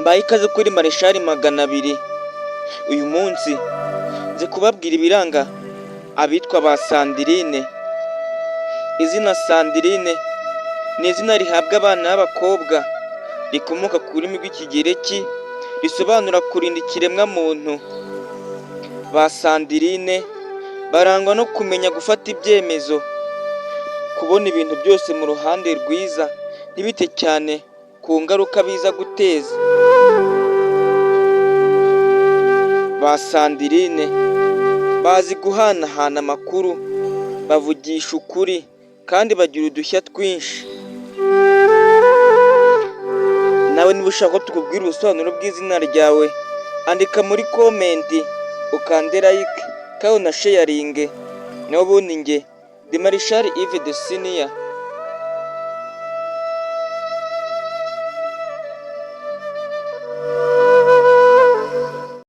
Mbaye ikaze kuri Marshal magana abiri. Uyu munsi nze kubabwira ibiranga abitwa ba Sandrine. Izina Sandrine ni izina rihabwa abana b'abakobwa rikomoka ku rurimi rw'Ikigereki risobanura kurinda ikiremwa muntu. Ba Sandrine barangwa no kumenya gufata ibyemezo, kubona ibintu byose mu ruhande rwiza ntibite cyane ku ngaruka biza guteza. Ba Sandrine bazi guhanahana amakuru, bavugisha ukuri kandi bagira udushya twinshi. Nawe niba ushaka ko tukubwira ubusobanuro bw'izina ryawe, andika muri komenti ukande like kandi unasharinge. Naho ubundi njye ndi Marshal Yves de Senior.